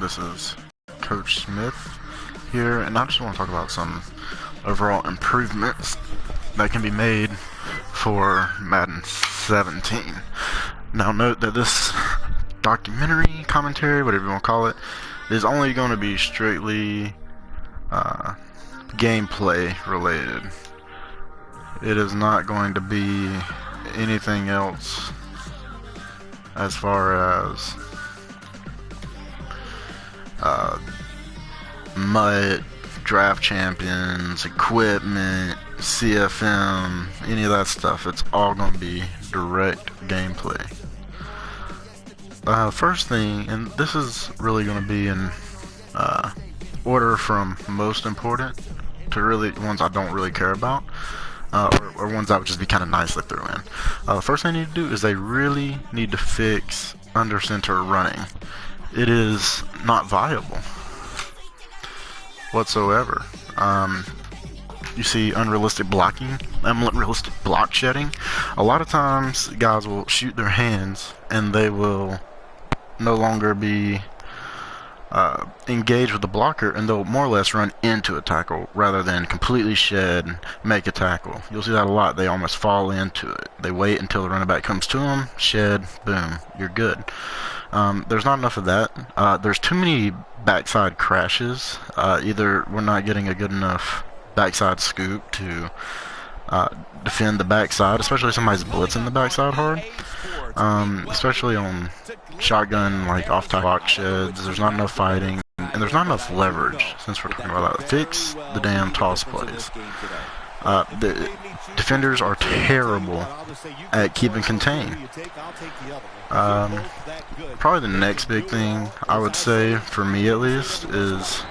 This is Coach Smith here, and I just want to talk about some overall improvements that can be made for Madden 17. Now note that this documentary, commentary, whatever you want to call it, is only going to be strictly gameplay related. It is not going to be anything else as far as MUT, draft champions, equipment, CFM, any of that stuff. It's all going to be direct gameplay. First thing, and this is really going to be in order from most important to really ones I don't really care about, or ones that would just be kind of nice to throw in. First thing they need to do is they really need to fix under center running. It is not viable whatsoever. You see unrealistic blocking, unrealistic block shedding. A lot of times guys will shoot their hands and they will no longer be engaged with the blocker, and they'll more or less run into a tackle rather than completely shed and make a tackle. You'll see that a lot. They almost fall into it. They wait until the running back comes to them, shed, boom, you're good. There's not enough of that. There's too many backside crashes. Either we're not getting a good enough backside scoop to defend the backside, especially if somebody's blitzing the backside hard. Especially on shotgun, like off-top block sheds, there's not enough fighting, and there's not enough leverage, since we're talking about that. Fix the damn toss plays. The defenders are terrible at keeping contained. Probably the next big thing, I would say, for me at least, is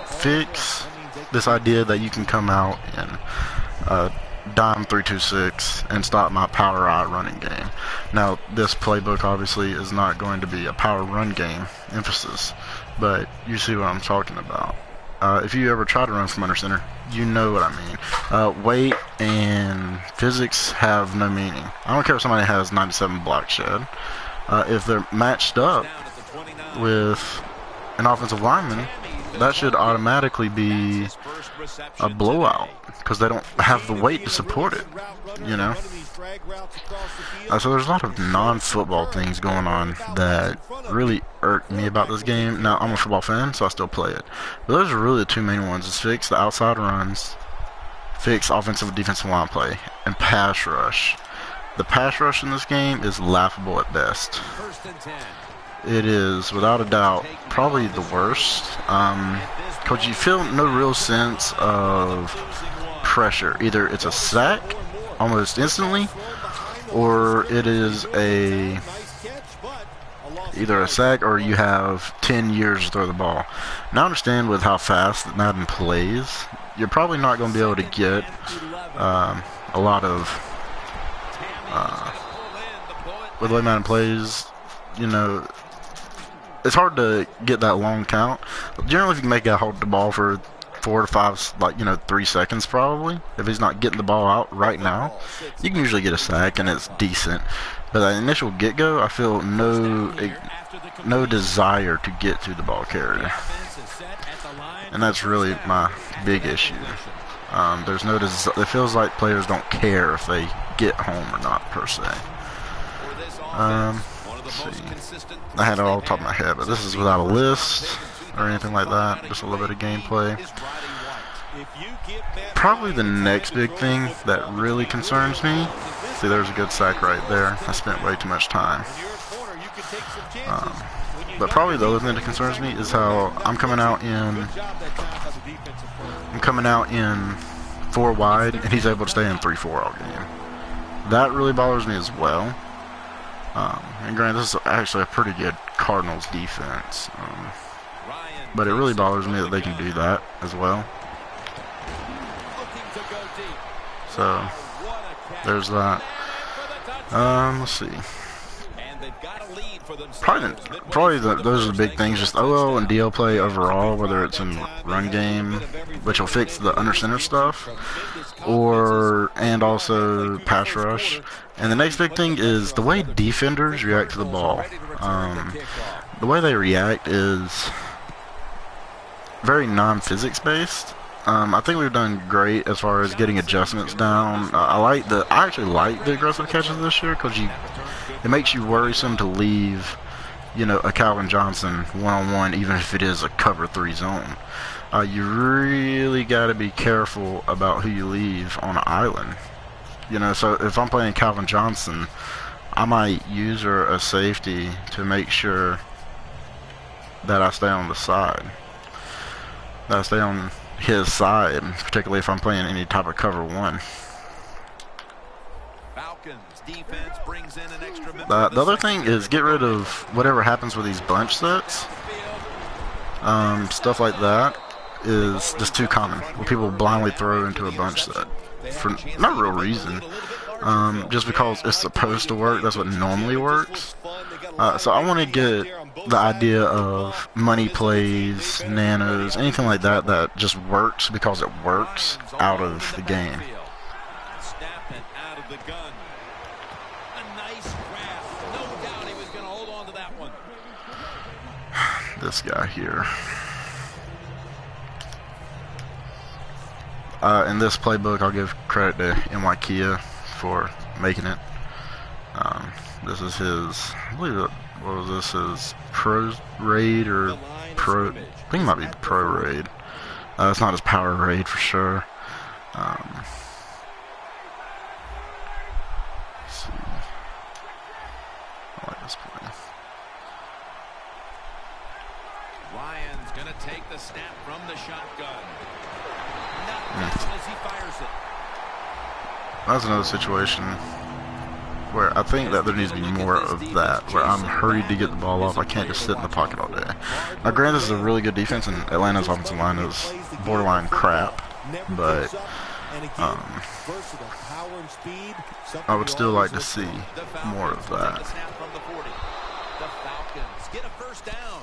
fix this idea that you can come out and dime 3-2-6 and stop my power out running game. Now, this playbook obviously is not going to be a power run game emphasis, but you see what I'm talking about. If you ever try to run from under center, you know what I mean. Weight and physics have no meaning. I don't care if somebody has 97 block shed. If they're matched up with an offensive lineman, that should automatically be a blowout because they don't have the weight to support it, you know. So there's a lot of non-football things going on that really irk me about this game. Now, I'm a football fan, so I still play it. But those are really the two main ones: is fix the outside runs, fix offensive and defensive line play, and pass rush. The pass rush in this game is laughable at best. It is, without a doubt, probably the worst. Because you feel no real sense of pressure. Either it's a sack almost instantly, or it is either a sack or you have 10 years to throw the ball. Now, I understand with how fast that Madden plays, you're probably not going to be able to get a lot of with the way Madden plays, you know. It's hard to get that long count. Generally, if you can make a guy hold the ball for 4 to 5, 3 seconds probably, if he's not getting the ball out right now, you can usually get a sack and it's decent. But that initial get-go, I feel no desire to get to the ball carrier, and that's really my big issue. There's no it feels like players don't care if they get home or not, per se. Let's see. I had it all top of my head, but this is without a list or anything like that. Just a little bit of gameplay. Probably the next big thing that really concerns me. See, there's a good sack right there. I spent way too much time. But probably the other thing that concerns me is how I'm coming out in 4 wide, and he's able to stay in 3-4 all game. That really bothers me as well. And granted, this is actually a pretty good Cardinals defense, but it really bothers me that they can do that as well. So there's that. Let's see. Probably those are the big things. Just OL and DL play overall, whether it's in run game, which will fix the under center stuff, and also pass rush. And the next big thing is the way defenders react to the ball. The way they react is very non-physics based. I think we've done great as far as getting adjustments down. I actually like the aggressive catches this year because it makes you worrisome to leave, you know, a Calvin Johnson one-on-one, even if it is a cover 3 zone. You really got to be careful about who you leave on an island. You know, so if I'm playing Calvin Johnson, I might use her as safety to make sure that I stay on the side. That I stay on his side, particularly if I'm playing any type of cover 1. The other thing is get rid of whatever happens with these bunch sets. Stuff like that is just too common, where people blindly throw into a bunch set for no real reason, just because it's supposed to work. That's what normally works. So I want to get the idea of money plays, nanos, anything like that that just works because it works out of the game. This guy here. In this playbook, I'll give credit to NYKia for making it. This is his, I believe it, what was this, his pro raid or pro, I think it might be pro raid. It's not his power raid for sure. Let's see. I like this play. Ryan's gonna take the snap from the shotgun. As he fires it. That's another situation where I think that there needs to be more of that, where I'm hurried to get the ball off. I can't just sit in the pocket all day. Now, granted, this is a really good defense, and Atlanta's offensive line is borderline crap, but I would still like to see more of that. The Falcons get a first down.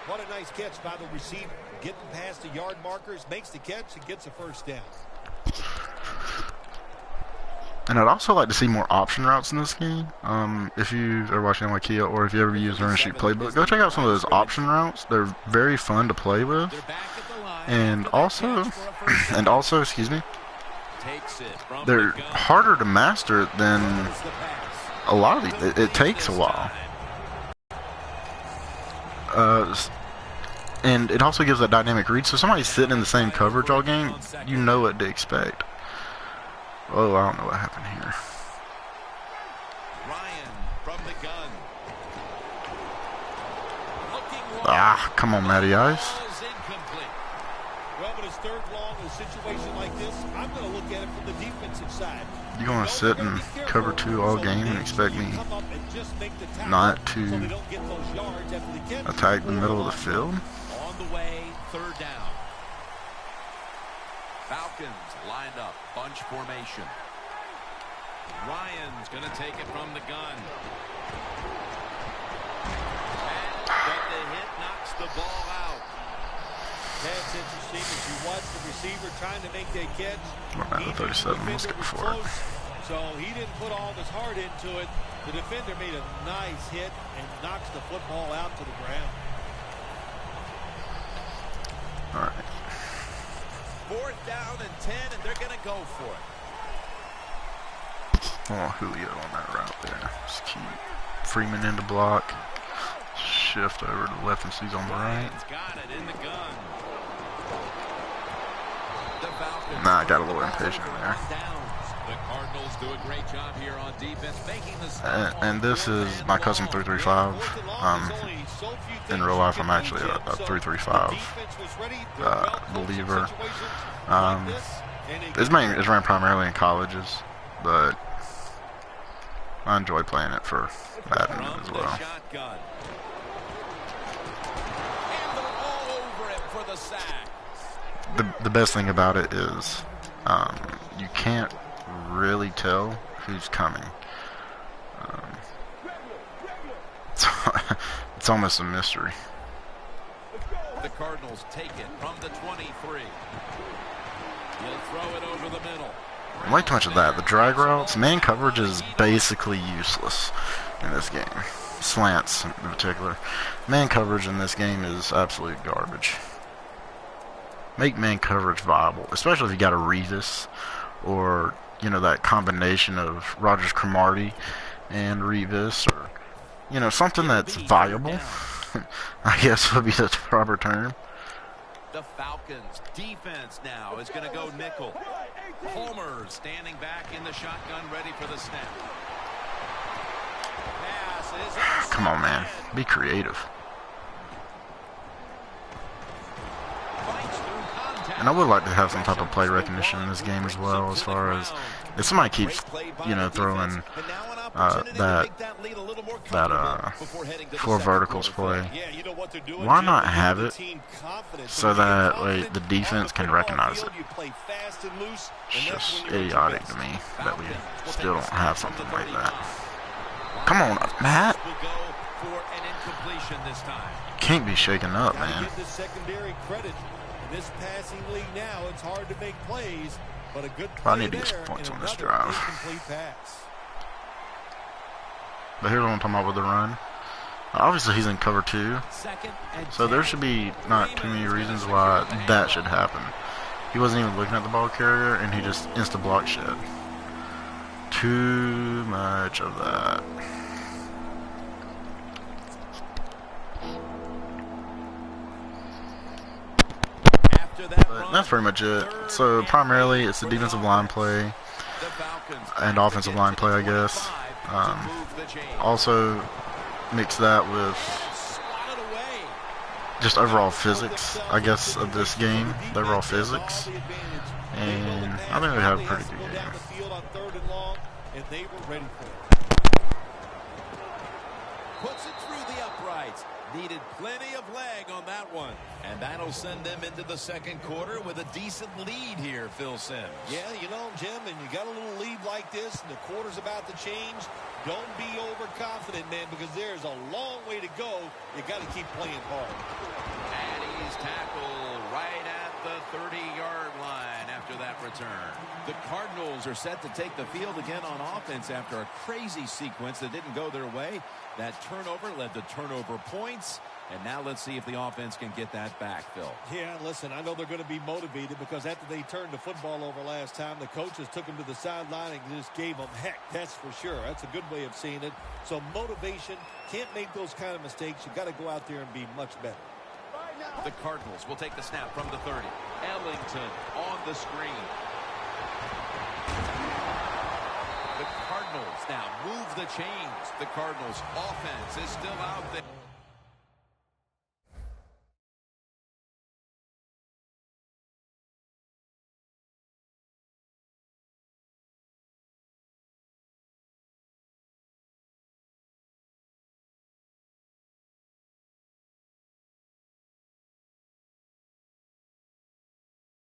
What a nice catch by the receiver. Getting past the yard markers, makes the catch, and gets a first down. And I'd also like to see more option routes in this game. If you are watching NYKia or if you ever use Run Sheet Playbook, go check out some of those option routes. They're very fun to play with. And also, excuse me, they're harder to master than a lot of these. It takes a while. And it also gives that dynamic read. So somebody's sitting in the same coverage all game, you know what to expect. Oh, I don't know what happened here. Ryan from the gun. Ah, come on, Matty Ice. Well, but it's third long in a situation like this, I'm going to look at it from the defensive side. You going to sit and cover 2 all game and expect me not to attack the middle of the field? On the way, third down. Falcons lined up, bunch formation. Ryan's going to take it from the gun. But the hit knocks the ball out. That's interesting as you watch the receiver trying to make that catch. We're at the 37. Let's go for it. So he didn't put all of his heart into it. The defender made a nice hit and knocks the football out to the ground. All right. 4th down and 10, and they're going to go for it. Oh, Julio on that route there. Just keep Freeman in the block. Shift over to the left and he's on the right. Got it in the gun. Nah, I got a little impatient there. The Cardinals do a great job here on defense, making the and this is my custom 335. In real life, I'm actually a 335 believer. It's ran primarily in colleges, but I enjoy playing it for Madden as well. The best thing about it is you can't really tell who's coming. It's almost a mystery. The Cardinals take it from the 23. He'll throw it over the middle. Way too much of that. The drag routes, man coverage is basically useless in this game. Slants in particular. Man coverage in this game is absolute garbage. make man coverage viable, especially if you got a Revis or, you know, that combination of Rogers Cromartie and Revis, or, you know, something that's viable. I guess would be the proper term. The Falcons defense now is going to go nickel. Homer standing back in the shotgun, ready for the snap. Come on, man. Be creative. And I would like to have some type of play recognition in this game as well, as far as if somebody keeps, you know, throwing that four verticals play, why not have it so that like the defense can recognize it? It's just idiotic to me that we still don't have something like that. Come on, Matt. Can't be shaken up, man. This passing league now, it's hard to make plays, but a good I need to get some points on this drive. But here's what I'm talking about with the run. Obviously, he's in cover 2, so there should be not too many reasons why that should happen. He wasn't even looking at the ball carrier, and he just insta-block shit. Too much of that. But that's pretty much it. So primarily it's the defensive line play and offensive line play, I guess. Also mix that with just overall physics, I guess, of this game. The overall physics. And I think we have a pretty good game. Puts it through the uprights. Needed plenty of leg on that one. And that'll send them into the second quarter with a decent lead here, Phil Simms. Yeah, you know, Jim, and you got a little lead like this, and the quarter's about to change. Don't be overconfident, man, because there's a long way to go. You got to keep playing hard. And he's tackled right at the 30-yard line after that return. The Cardinals are set to take the field again on offense after a crazy sequence that didn't go their way. That turnover led to turnover points. And now let's see if the offense can get that back, Phil. Yeah, listen, I know they're going to be motivated because after they turned the football over last time, the coaches took them to the sideline and just gave them heck. That's for sure. That's a good way of seeing it. So motivation, can't make those kind of mistakes. You got to go out there and be much better. The Cardinals will take the snap from the 30. Ellington on the screen. The Cardinals now move the chains. The Cardinals offense is still out there.